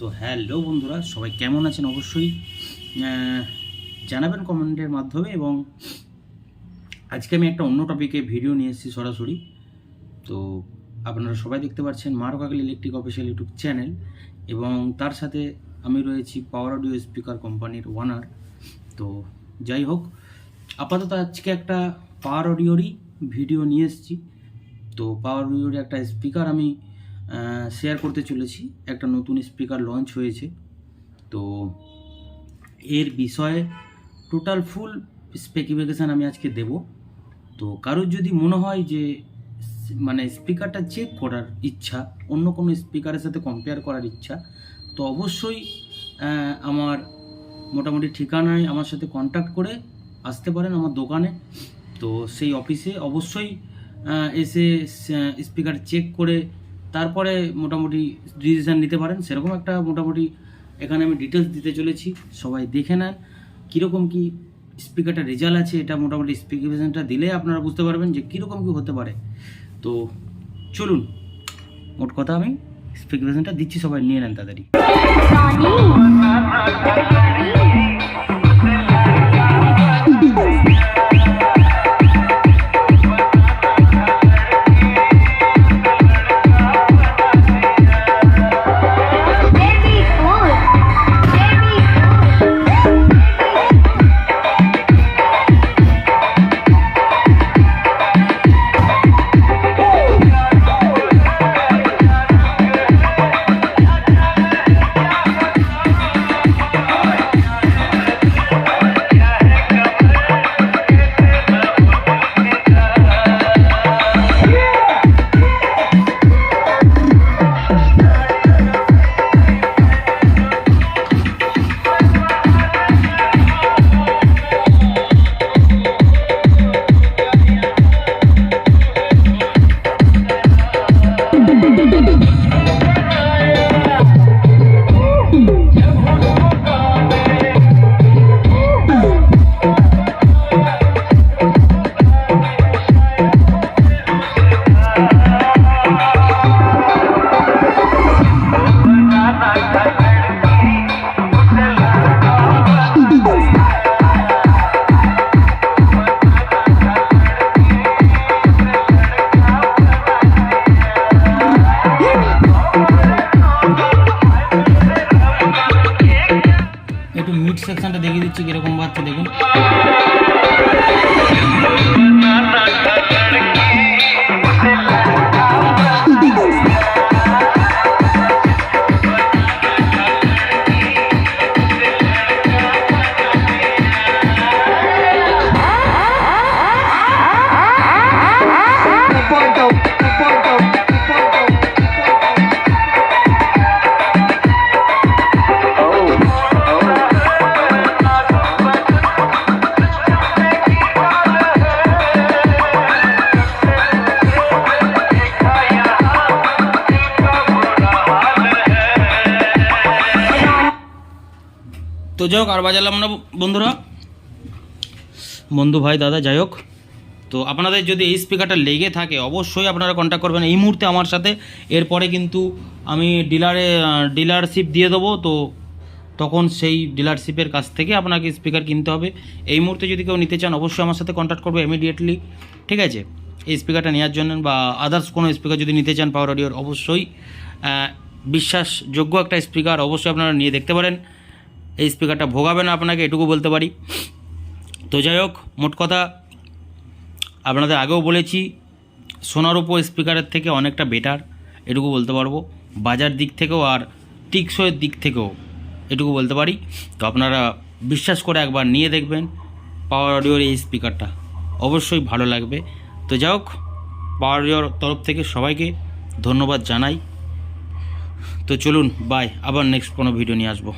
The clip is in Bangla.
তো হ্যালো বন্ধুরা, সবাই কেমন আছেন অবশ্যই জানাবেন কমেন্টের মাধ্যমে। এবং আজকে আমি একটা অন্য টপিকে ভিডিও নিয়ে এসেছি সরাসরি। তো আপনারা সবাই দেখতে পাচ্ছেন Maruf Akil electric official YouTube channel, এবং তার সাথে আমি রয়েছি পাওয়ার অডিও স্পিকার কোম্পানির ওনার। তো যাই হোক, আপাতত আজকে একটা পাওয়ার অডিওরই ভিডিও নিয়ে এসেছি। তো পাওয়ার অডিওর একটা স্পিকার আমি শেয়ার করতে চলেছি। একটা নতুন স্পিকার লঞ্চ হয়েছে, তো এর বিষয়ে টোটাল ফুল স্পেসিফিকেশান আমি আজকে দেব। তো কারোর যদি মনে হয় যে মানে স্পিকারটা চেক করার ইচ্ছা, অন্য কোনো স্পিকারের সাথে কম্পেয়ার করার ইচ্ছা, তো অবশ্যই আমার মোটামুটি ঠিকানায় আমার সাথে কন্ট্যাক্ট করে আসতে পারেন আমার দোকানে। তো সেই অফিসে অবশ্যই এসে স্পিকার চেক করে তারপরে মোটামুটি ডিসিশান নিতে পারেন। সেরকম একটা মোটামুটি এখানে আমি ডিটেলস দিতে চলেছি, সবাই দেখে নেন কীরকম কী স্পিকারটা রেজাল্ট আছে। এটা মোটামুটি স্পেসিফিকেশনটা দিলে আপনারা বুঝতে পারবেন যে কীরকম কী হতে পারে। তো চলুন, মোট কথা আমি স্পেসিফিকেশনটা দিচ্ছি, সবাই নিয়ে নেন তাড়াতাড়ি। একটু মিড সেকশনটা দেখিয়ে দিচ্ছি কিরকম বাচ্চা, দেখুন। তো যাই হোক, আর বাজালাম না বন্ধুরা, বন্ধু ভাই দাদা, যাই হোক। তো আপনাদের যদি এই স্পিকারটা লেগে থাকে অবশ্যই আপনারা কন্ট্যাক্ট করবেন এই মুহূর্তে আমার সাথে। এরপরে কিন্তু আমি ডিলারশিপ দিয়ে দেবো, তো তখন সেই ডিলারশিপের কাছ থেকে আপনাকে স্পিকার কিনতে হবে। এই মুহূর্তে যদি কেউ নিতে চান অবশ্যই আমার সাথে কন্ট্যাক্ট করবে ইমিডিয়েটলি, ঠিক আছে, এই স্পিকারটা নেওয়ার জন্য। বা আদার্স কোনো স্পিকার যদি নিতে চান পাওয়ার অডিওর, অবশ্যই বিশ্বাসযোগ্য একটা স্পিকার অবশ্যই আপনারা নিয়ে দেখতে পারেন। এই স্পিকারটা ভোগাবে না আপনাকে, এটুকু বলতে পারি। তো যাই হোক, মোট কথা আপনাদের আগেও বলেছি, সোনার উপর স্পিকারের থেকে অনেকটা বেটার, এটুকু বলতে পারবো। বাজার দিক থেকেও আর টিকসইয়ের দিক থেকেও এটুকু বলতে পারি। তো আপনারা বিশ্বাস করে একবার নিয়ে দেখবেন পাওয়ার অডিওর এই স্পিকারটা, অবশ্যই ভালো লাগবে। তো যাই হোক, পাওয়ার অডিওর তরফ থেকে সবাইকে ধন্যবাদ জানাই। তো চলুন, বাই, আবার নেক্সট কোনো ভিডিও নিয়ে আসবো।